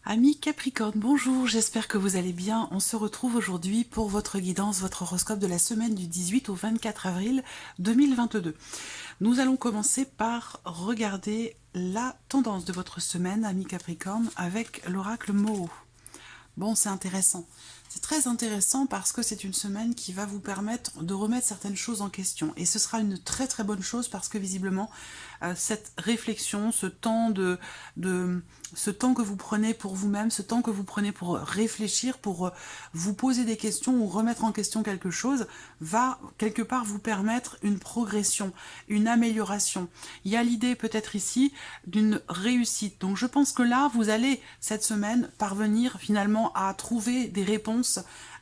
Amis Capricorne, bonjour, j'espère que vous allez bien. On se retrouve aujourd'hui pour votre guidance, votre horoscope de la semaine du 18 au 24 avril 2022. Nous allons commencer par regarder la tendance de votre semaine, amis Capricorne, avec l'oracle Moho. Bon, c'est intéressant. C'est très intéressant parce que c'est une semaine qui va vous permettre de remettre certaines choses en question. Et ce sera une très très bonne chose parce que visiblement, cette réflexion, ce temps que vous prenez pour vous-même, ce temps que vous prenez pour réfléchir, pour vous poser des questions ou remettre en question quelque chose, va quelque part vous permettre une progression, une amélioration. Il y a l'idée peut-être ici d'une réussite. Donc je pense que là, vous allez cette semaine parvenir finalement à trouver des réponses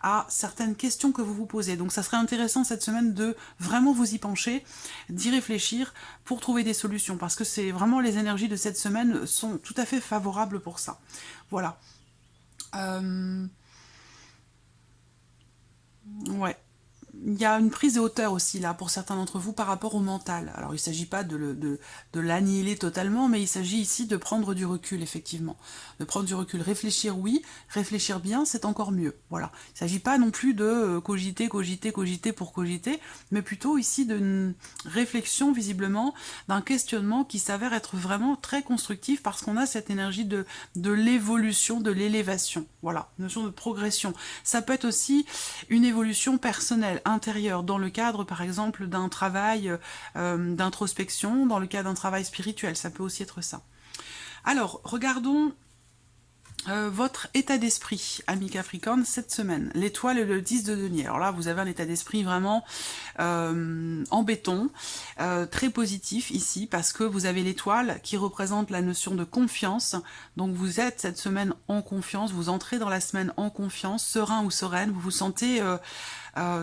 à certaines questions que vous vous posez. Donc ça serait intéressant cette semaine de vraiment vous y pencher, d'y réfléchir pour trouver des solutions, parce que c'est vraiment les énergies de cette semaine sont tout à fait favorables pour ça. Voilà. Ouais. Il y a une prise de hauteur aussi là pour certains d'entre vous par rapport au mental. Alors il ne s'agit pas de l'annihiler totalement, mais il s'agit ici de prendre du recul, effectivement. De prendre du recul. Réfléchir, oui, réfléchir bien, c'est encore mieux. Voilà. Il ne s'agit pas non plus de cogiter, cogiter, cogiter pour cogiter, mais plutôt ici d'une réflexion, visiblement, d'un questionnement qui s'avère être vraiment très constructif parce qu'on a cette énergie de l'évolution, de l'élévation. Voilà, notion de progression. Ça peut être aussi une évolution personnelle, intérieure, dans le cadre par exemple d'un travail d'introspection, dans le cadre d'un travail spirituel, ça peut aussi être ça. Alors, regardons votre état d'esprit, ami Capricorne, cette semaine. L'étoile et le 10 de denier. Alors là, vous avez un état d'esprit vraiment en béton, très positif ici, parce que vous avez l'étoile qui représente la notion de confiance. Donc vous êtes cette semaine en confiance, vous entrez dans la semaine en confiance, serein ou sereine, vous vous sentez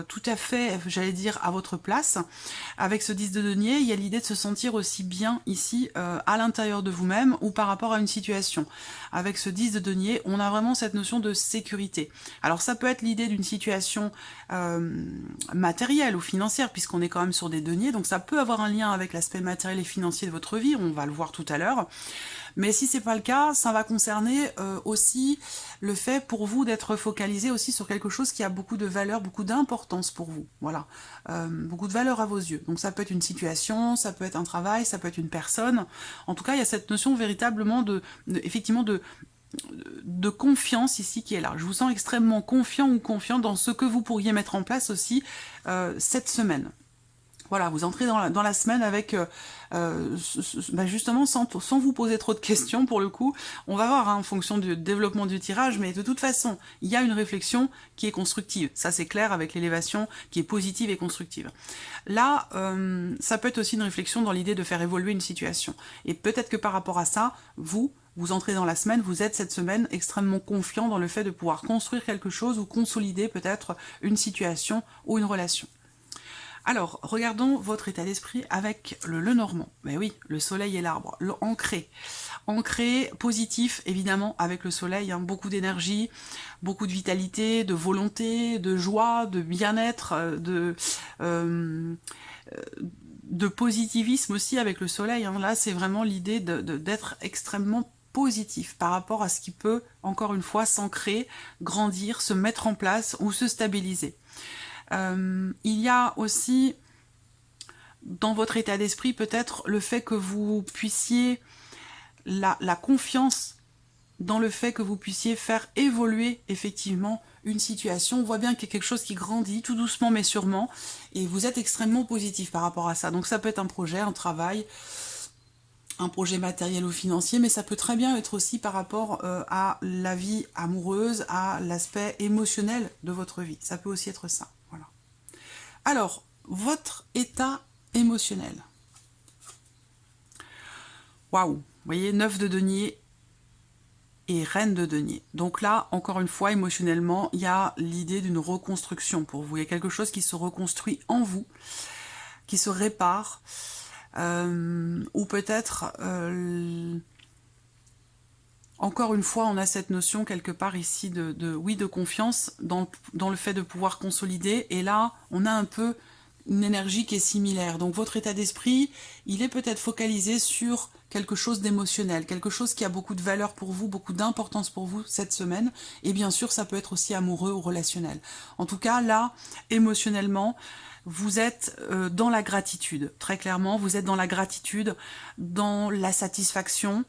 tout à fait, j'allais dire, à votre place. Avec ce 10 de denier, il y a l'idée de se sentir aussi bien ici, à l'intérieur de vous-même ou par rapport à une situation. Avec ce 10 de denier, on a vraiment cette notion de sécurité. Alors ça peut être l'idée d'une situation matérielle ou financière, puisqu'on est quand même sur des deniers, donc ça peut avoir un lien avec l'aspect matériel et financier de votre vie, on va le voir tout à l'heure. Mais si c'est pas le cas, ça va concerner aussi le fait pour vous d'être focalisé aussi sur quelque chose qui a beaucoup de valeur, beaucoup d'importance pour vous. Voilà, beaucoup de valeur à vos yeux. Donc ça peut être une situation, ça peut être un travail, ça peut être une personne. En tout cas, il y a cette notion véritablement effectivement de confiance ici qui est là. Je vous sens extrêmement confiant ou confiant dans ce que vous pourriez mettre en place aussi cette semaine. Voilà, vous entrez dans la semaine avec, justement, sans vous poser trop de questions, pour le coup. On va voir, hein, en fonction du développement du tirage, mais de toute façon, il y a une réflexion qui est constructive. Ça, c'est clair, avec l'élévation qui est positive et constructive. Là, ça peut être aussi une réflexion dans l'idée de faire évoluer une situation. Et peut-être que par rapport à ça, vous entrez dans la semaine, vous êtes cette semaine extrêmement confiant dans le fait de pouvoir construire quelque chose ou consolider peut-être une situation ou une relation. Alors, regardons votre état d'esprit avec le Lenormand. Ben oui, le soleil et l'arbre, ancré. Ancré, positif, évidemment, avec le soleil, hein, beaucoup d'énergie, beaucoup de vitalité, de volonté, de joie, de bien-être, de positivisme aussi avec le soleil. Hein. Là, c'est vraiment l'idée d'être extrêmement positif par rapport à ce qui peut, encore une fois, s'ancrer, grandir, se mettre en place ou se stabiliser. Il y a aussi dans votre état d'esprit peut-être le fait que vous puissiez, la confiance dans le fait que vous puissiez faire évoluer effectivement une situation. On voit bien qu'il y a quelque chose qui grandit tout doucement mais sûrement, et vous êtes extrêmement positif par rapport à ça. Donc ça peut être un projet, un travail, un projet matériel ou financier, mais ça peut très bien être aussi par rapport à la vie amoureuse, à l'aspect émotionnel de votre vie. Ça peut aussi être ça. Voilà. Alors, votre état émotionnel. Waouh, vous voyez, 9 de denier et reine de denier. Donc là, encore une fois, émotionnellement, il y a l'idée d'une reconstruction pour vous. Il y a quelque chose qui se reconstruit en vous, qui se répare, ou peut-être... encore une fois, on a cette notion quelque part ici de confiance dans le fait de pouvoir consolider. Et là, on a un peu une énergie qui est similaire. Donc votre état d'esprit, il est peut-être focalisé sur quelque chose d'émotionnel, quelque chose qui a beaucoup de valeur pour vous, beaucoup d'importance pour vous cette semaine. Et bien sûr, ça peut être aussi amoureux ou relationnel. En tout cas, là, émotionnellement, vous êtes dans la gratitude. Très clairement, vous êtes dans la gratitude, dans la satisfaction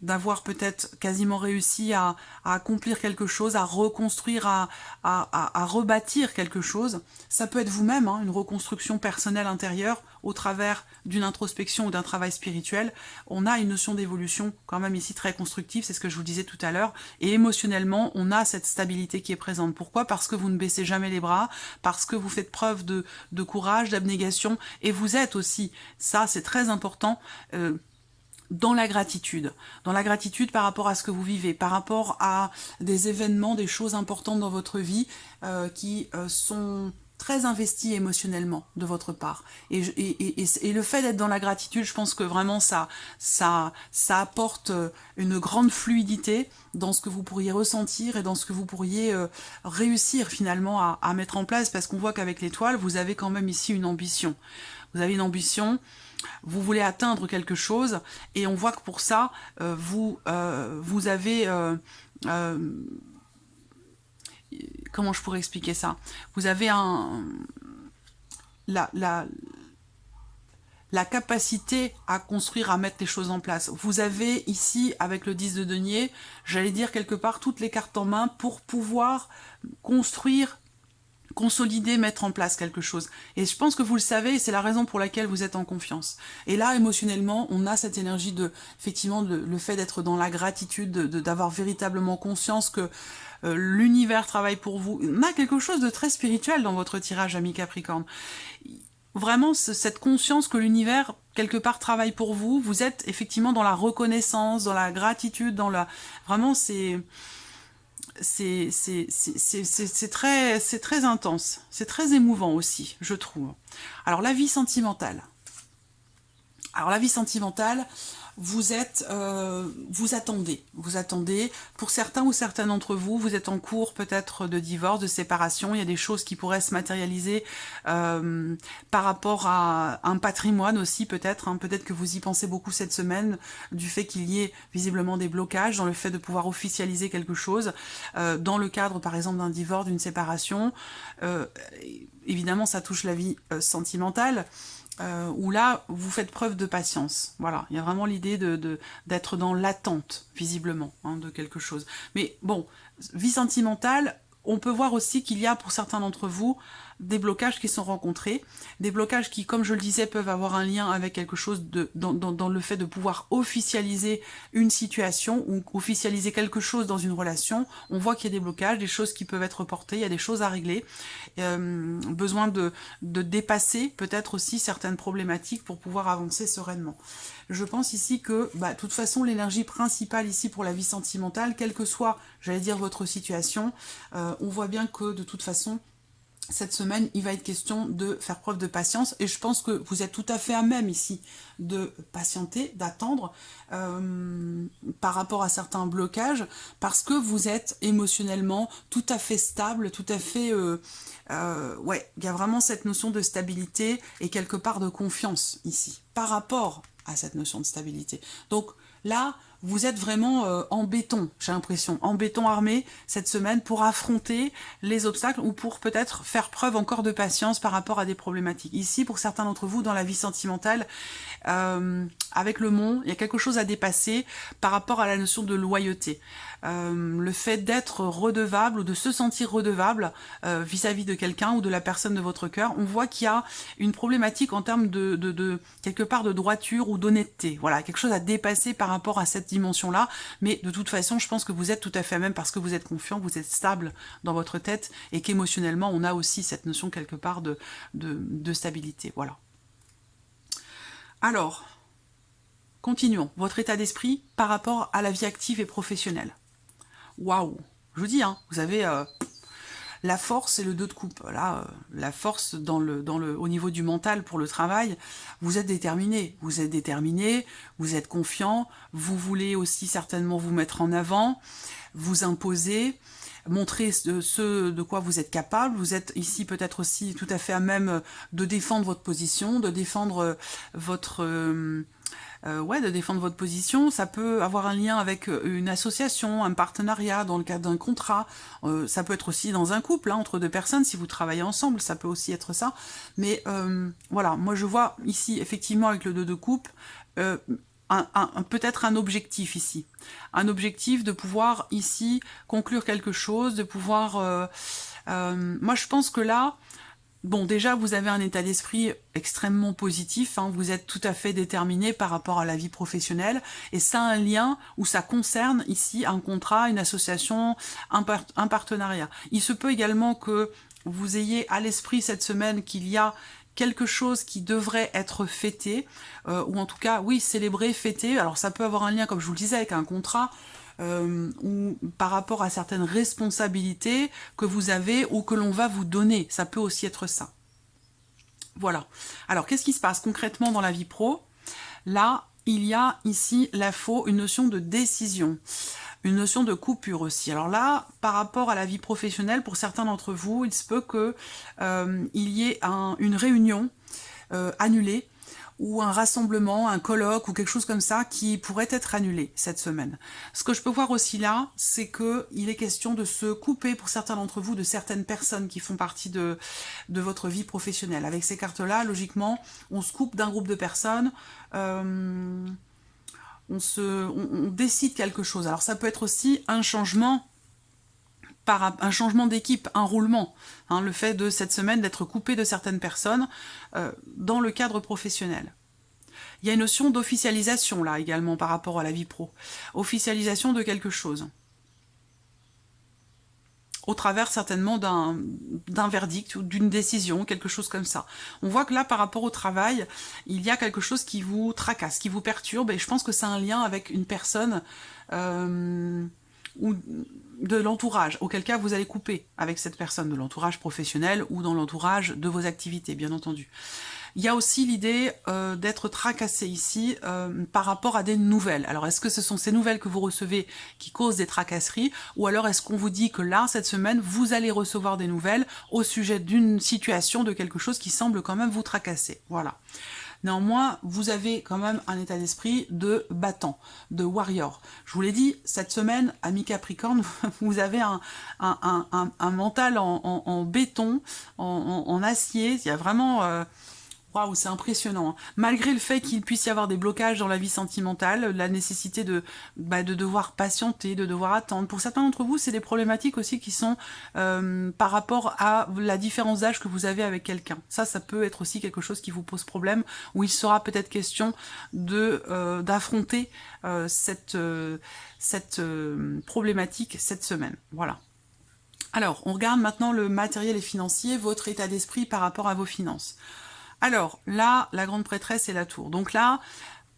d'avoir peut-être quasiment réussi à accomplir quelque chose, à reconstruire, à rebâtir quelque chose. Ça peut être vous-même, hein, une reconstruction personnelle intérieure au travers d'une introspection ou d'un travail spirituel. On a une notion d'évolution quand même ici très constructive, c'est ce que je vous disais tout à l'heure, et émotionnellement, on a cette stabilité qui est présente. Pourquoi? Parce que vous ne baissez jamais les bras, parce que vous faites preuve de courage, d'abnégation, et vous êtes aussi, ça c'est très important, dans la gratitude par rapport à ce que vous vivez, par rapport à des événements, des choses importantes dans votre vie qui sont très investis émotionnellement de votre part. Et le fait d'être dans la gratitude, je pense que vraiment ça apporte une grande fluidité dans ce que vous pourriez ressentir et dans ce que vous pourriez réussir finalement à mettre en place, parce qu'on voit qu'avec l'étoile, vous avez quand même ici une ambition. Vous avez une ambition, vous voulez atteindre quelque chose, et on voit que pour ça, vous avez... comment je pourrais expliquer ça? Vous avez la capacité à construire, à mettre les choses en place. Vous avez ici, avec le 10 de denier, j'allais dire quelque part toutes les cartes en main pour pouvoir construire, consolider, mettre en place quelque chose. Et je pense que vous le savez, et c'est la raison pour laquelle vous êtes en confiance. Et là, émotionnellement, on a cette énergie de, effectivement, le fait d'être dans la gratitude, d'avoir véritablement conscience que l'univers travaille pour vous. On a quelque chose de très spirituel dans votre tirage, ami Capricorne. Vraiment, cette conscience que l'univers, quelque part, travaille pour vous. Vous êtes effectivement dans la reconnaissance, dans la gratitude, dans la... Vraiment, c'est très intense, c'est très émouvant aussi, je trouve. Alors la vie sentimentale. Vous attendez. Pour certains ou certaines d'entre vous, vous êtes en cours peut-être de divorce, de séparation. Il y a des choses qui pourraient se matérialiser par rapport à un patrimoine aussi peut-être. Hein. Peut-être que vous y pensez beaucoup cette semaine, du fait qu'il y ait visiblement des blocages dans le fait de pouvoir officialiser quelque chose, dans le cadre par exemple d'un divorce, d'une séparation. Évidemment, ça touche la vie sentimentale. Où là, vous faites preuve de patience. Voilà, il y a vraiment l'idée d'être dans l'attente, visiblement, hein, de quelque chose. Mais bon, vie sentimentale, on peut voir aussi qu'il y a, pour certains d'entre vous, des blocages qui sont rencontrés, des blocages qui, comme je le disais, peuvent avoir un lien avec quelque chose dans le fait de pouvoir officialiser une situation ou officialiser quelque chose dans une relation. On voit qu'il y a des blocages, des choses qui peuvent être reportées, il y a des choses à régler, besoin de dépasser peut-être aussi certaines problématiques pour pouvoir avancer sereinement. Je pense ici que, de toute façon, l'énergie principale ici pour la vie sentimentale, quelle que soit, j'allais dire, votre situation, on voit bien que, de toute façon, cette semaine, il va être question de faire preuve de patience, et je pense que vous êtes tout à fait à même ici de patienter, d'attendre par rapport à certains blocages, parce que vous êtes émotionnellement tout à fait stable, tout à fait... ouais, il y a vraiment cette notion de stabilité et quelque part de confiance ici, par rapport à cette notion de stabilité. Donc là, vous êtes vraiment en béton, j'ai l'impression, en béton armé cette semaine pour affronter les obstacles ou pour peut-être faire preuve encore de patience par rapport à des problématiques. Ici, pour certains d'entre vous, dans la vie sentimentale, avec le mont, il y a quelque chose à dépasser par rapport à la notion de loyauté. Le fait d'être redevable ou de se sentir redevable vis-à-vis de quelqu'un ou de la personne de votre cœur, on voit qu'il y a une problématique en termes de quelque part de droiture ou d'honnêteté. Voilà, quelque chose à dépasser par rapport à cette dimension-là, mais de toute façon, je pense que vous êtes tout à fait même parce que vous êtes confiant, vous êtes stable dans votre tête et qu'émotionnellement, on a aussi cette notion quelque part de stabilité. Voilà. Alors, continuons. Votre état d'esprit par rapport à la vie active et professionnelle. Waouh! Je vous dis, hein, vous avez la force et le 2 de coupe. Là, la force au niveau du mental pour le travail, vous êtes déterminé. Vous êtes confiant, vous voulez aussi certainement vous mettre en avant, vous imposer, montrer ce de quoi vous êtes capable. Vous êtes ici peut-être aussi tout à fait à même de défendre votre position, de défendre votre ouais, de défendre votre position. Ça peut avoir un lien avec une association, un partenariat dans le cadre d'un contrat. Ça peut être aussi dans un couple, hein, entre deux personnes, si vous travaillez ensemble, ça peut aussi être ça. Mais voilà, moi je vois ici, effectivement, avec le 2 de coupe, peut-être un objectif ici. Un objectif de pouvoir ici conclure quelque chose, de pouvoir... moi je pense que là, bon, déjà, vous avez un état d'esprit extrêmement positif, hein, vous êtes tout à fait déterminé par rapport à la vie professionnelle, et ça a un lien où ça concerne ici un contrat, une association, un partenariat. Il se peut également que vous ayez à l'esprit cette semaine qu'il y a quelque chose qui devrait être fêté, ou en tout cas, oui, célébré, fêté. Alors ça peut avoir un lien, comme je vous le disais, avec un contrat, ou par rapport à certaines responsabilités que vous avez ou que l'on va vous donner. Ça peut aussi être ça. Voilà. Alors, qu'est-ce qui se passe concrètement dans la vie pro? Là, il y a ici une notion de décision, une notion de coupure aussi. Alors là, par rapport à la vie professionnelle, pour certains d'entre vous, il se peut que il y ait une réunion annulée, ou un rassemblement, un colloque ou quelque chose comme ça qui pourrait être annulé cette semaine. Ce que je peux voir aussi là, c'est qu'il est question de se couper pour certains d'entre vous de certaines personnes qui font partie de votre vie professionnelle. Avec ces cartes-là, logiquement, on se coupe d'un groupe de personnes, on décide quelque chose. Alors ça peut être aussi un changement d'équipe, un roulement, hein, le fait de cette semaine d'être coupé de certaines personnes dans le cadre professionnel. Il y a une notion d'officialisation là également par rapport à la vie pro. Officialisation de quelque chose. Au travers certainement d'un verdict ou d'une décision, quelque chose comme ça. On voit que là, par rapport au travail, il y a quelque chose qui vous tracasse, qui vous perturbe, et je pense que c'est un lien avec une personne ou de l'entourage, auquel cas vous allez couper avec cette personne, de l'entourage professionnel ou dans l'entourage de vos activités, bien entendu. Il y a aussi l'idée d'être tracassé ici par rapport à des nouvelles. Alors, est-ce que ce sont ces nouvelles que vous recevez qui causent des tracasseries, ou alors est-ce qu'on vous dit que là, cette semaine, vous allez recevoir des nouvelles au sujet d'une situation, de quelque chose qui semble quand même vous tracasser. Voilà. Néanmoins, vous avez quand même un état d'esprit de battant, de warrior. Je vous l'ai dit, cette semaine, ami Capricorne, vous avez un mental en béton, en acier. Il y a vraiment... Waouh, c'est impressionnant. Hein. Malgré le fait qu'il puisse y avoir des blocages dans la vie sentimentale, la nécessité de devoir patienter, de devoir attendre. Pour certains d'entre vous, c'est des problématiques aussi qui sont par rapport à la différence d'âge que vous avez avec quelqu'un. Ça peut être aussi quelque chose qui vous pose problème, où il sera peut-être question d'affronter cette problématique cette semaine. Voilà. Alors, on regarde maintenant le matériel et financier, votre état d'esprit par rapport à vos finances. Alors, là, la grande prêtresse et la tour. Donc là,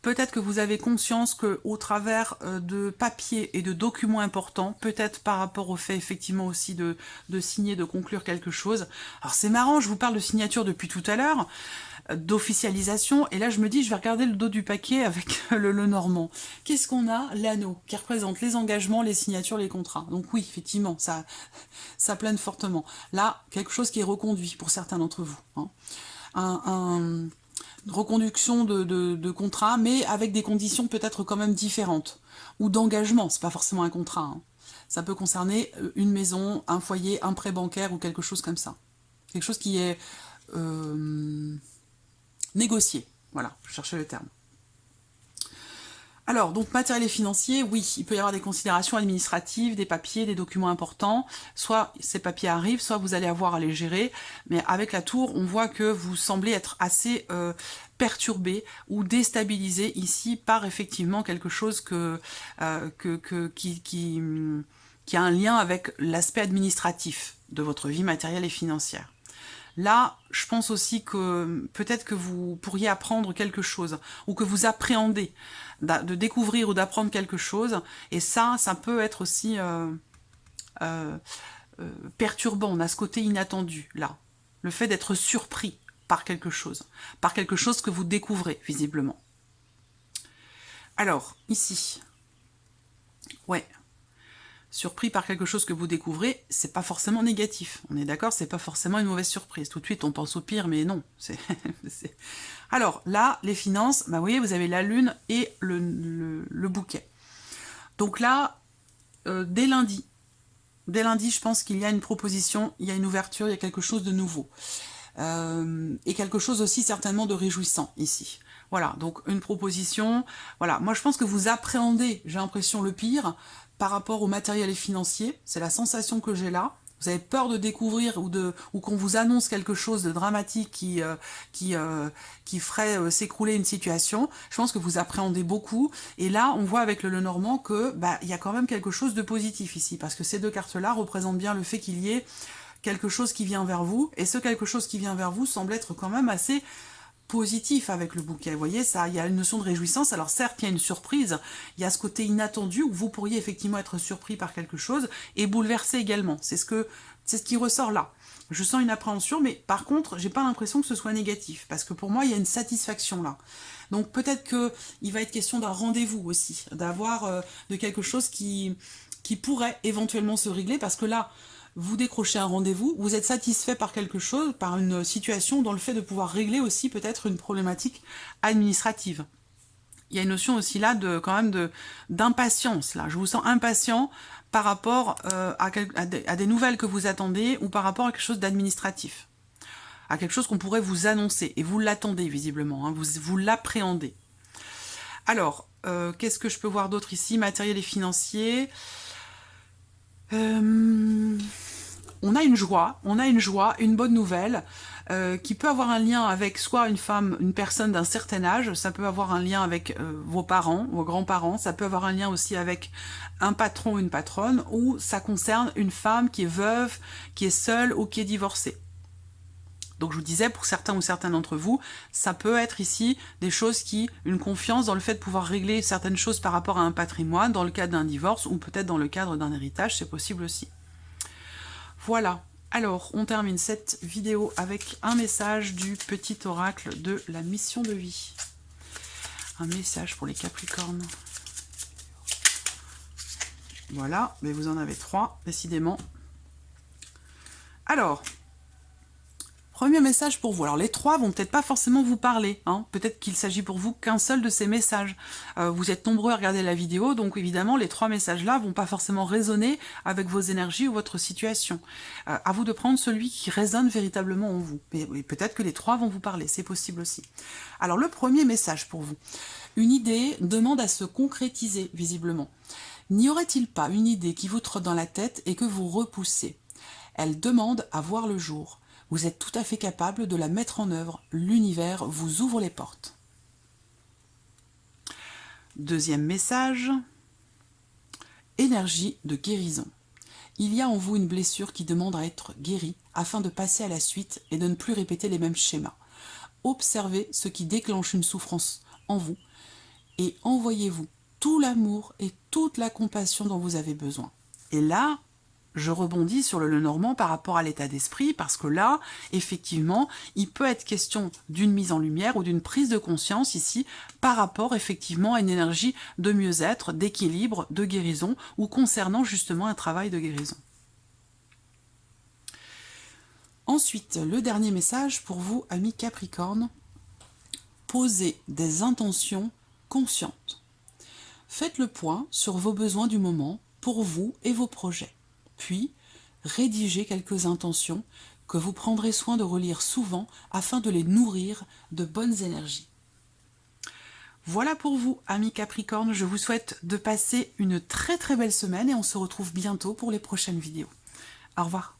peut-être que vous avez conscience qu'au travers de papiers et de documents importants, peut-être par rapport au fait effectivement aussi de signer, de conclure quelque chose. Alors c'est marrant, je vous parle de signature depuis tout à l'heure, d'officialisation, et là je me dis, je vais regarder le dos du paquet avec le normand. Qu'est-ce qu'on a? L'anneau, qui représente les engagements, les signatures, les contrats. Donc oui, effectivement, ça plane fortement. Là, quelque chose qui est reconduit pour certains d'entre vous. Hein. Une reconduction de contrat, mais avec des conditions peut-être quand même différentes, ou d'engagement, c'est pas forcément un contrat. Hein. Ça peut concerner une maison, un foyer, un prêt bancaire ou quelque chose comme ça. Quelque chose qui est négocié. Voilà, je cherchais le terme. Alors, donc matériel et financier, oui, il peut y avoir des considérations administratives, des papiers, des documents importants. Soit ces papiers arrivent, soit vous allez avoir à les gérer. Mais avec la tour, on voit que vous semblez être assez perturbé ou déstabilisé ici par effectivement quelque chose qui a un lien avec l'aspect administratif de votre vie matérielle et financière. Là, je pense aussi que peut-être que vous pourriez apprendre quelque chose, ou que vous appréhendez de découvrir ou d'apprendre quelque chose, et ça peut être aussi perturbant. On a ce côté inattendu, là. Le fait d'être surpris par quelque chose que vous découvrez, visiblement. Alors, ici, ouais. surpris par quelque chose que vous découvrez, c'est pas forcément négatif. On est d'accord, c'est pas forcément une mauvaise surprise. Tout de suite, on pense au pire, mais non. Alors là, les finances, bah, vous voyez, vous avez la lune et le bouquet. Donc là, dès lundi, je pense qu'il y a une proposition, il y a une ouverture, il y a quelque chose de nouveau. Et quelque chose aussi certainement de réjouissant ici. Voilà, donc une proposition. Voilà, moi je pense que vous appréhendez, j'ai l'impression, le pire par rapport au matériel et financier. C'est la sensation que j'ai là. Vous avez peur de découvrir ou qu'on vous annonce quelque chose de dramatique qui ferait s'écrouler une situation. Je pense que vous appréhendez beaucoup. Et là, on voit avec le Lenormand que il y a quand même quelque chose de positif ici, parce que ces deux cartes-là représentent bien le fait qu'il y ait quelque chose qui vient vers vous, et ce quelque chose qui vient vers vous semble être quand même assez positif avec le bouquet. Vous voyez, ça, il y a une notion de réjouissance. Alors certes, il y a une surprise, il y a ce côté inattendu où vous pourriez effectivement être surpris par quelque chose et bouleversé également. C'est ce qui ressort là. Je sens une appréhension, mais par contre, j'ai pas l'impression que ce soit négatif, parce que pour moi, il y a une satisfaction là. Donc peut-être qu'il va être question d'un rendez-vous aussi, d'avoir de quelque chose qui pourrait éventuellement se régler, parce que là, vous décrochez un rendez-vous, vous êtes satisfait par quelque chose, par une situation, dans le fait de pouvoir régler aussi peut-être une problématique administrative. Il y a une notion aussi là quand même d'impatience. Là, je vous sens impatient par rapport à des nouvelles que vous attendez ou par rapport à quelque chose d'administratif, à quelque chose qu'on pourrait vous annoncer et vous l'attendez visiblement, hein, vous l'appréhendez. Alors, qu'est-ce que je peux voir d'autre ici? Matériel et financier. On a une joie, une bonne nouvelle, qui peut avoir un lien avec soit une personne d'un certain âge, ça peut avoir un lien avec vos parents, vos grands-parents, ça peut avoir un lien aussi avec un patron ou une patronne, ou ça concerne une femme qui est veuve, qui est seule ou qui est divorcée. Donc je vous disais, pour certains ou certaines d'entre vous, ça peut être ici des choses une confiance dans le fait de pouvoir régler certaines choses par rapport à un patrimoine, dans le cadre d'un divorce, ou peut-être dans le cadre d'un héritage, c'est possible aussi. Voilà, alors on termine cette vidéo avec un message du petit oracle de la mission de vie. Un message pour les Capricornes. Voilà, mais vous en avez 3, décidément. Alors, premier message pour vous. Alors les 3 vont peut-être pas forcément vous parler, hein. Peut-être qu'il s'agit pour vous qu'un seul de ces messages. Vous êtes nombreux à regarder la vidéo, donc évidemment les 3 messages-là vont pas forcément résonner avec vos énergies ou votre situation. À vous de prendre celui qui résonne véritablement en vous. Et peut-être que les 3 vont vous parler, c'est possible aussi. Alors le premier message pour vous. Une idée demande à se concrétiser, visiblement. N'y aurait-il pas une idée qui vous trotte dans la tête et que vous repoussez? Elle demande à voir le jour. Vous êtes tout à fait capable de la mettre en œuvre. L'univers vous ouvre les portes. Deuxième message. Énergie de guérison. Il y a en vous une blessure qui demande à être guérie afin de passer à la suite et de ne plus répéter les mêmes schémas. Observez ce qui déclenche une souffrance en vous et envoyez-vous tout l'amour et toute la compassion dont vous avez besoin. Et là, je rebondis sur le Lenormand par rapport à l'état d'esprit, parce que là, effectivement, il peut être question d'une mise en lumière ou d'une prise de conscience ici par rapport effectivement à une énergie de mieux-être, d'équilibre, de guérison, ou concernant justement un travail de guérison. Ensuite, le dernier message pour vous, amis Capricorne. Posez des intentions conscientes. Faites le point sur vos besoins du moment pour vous et vos projets. Puis, rédigez quelques intentions que vous prendrez soin de relire souvent afin de les nourrir de bonnes énergies. Voilà pour vous, amis Capricorne. Je vous souhaite de passer une très très belle semaine et on se retrouve bientôt pour les prochaines vidéos. Au revoir.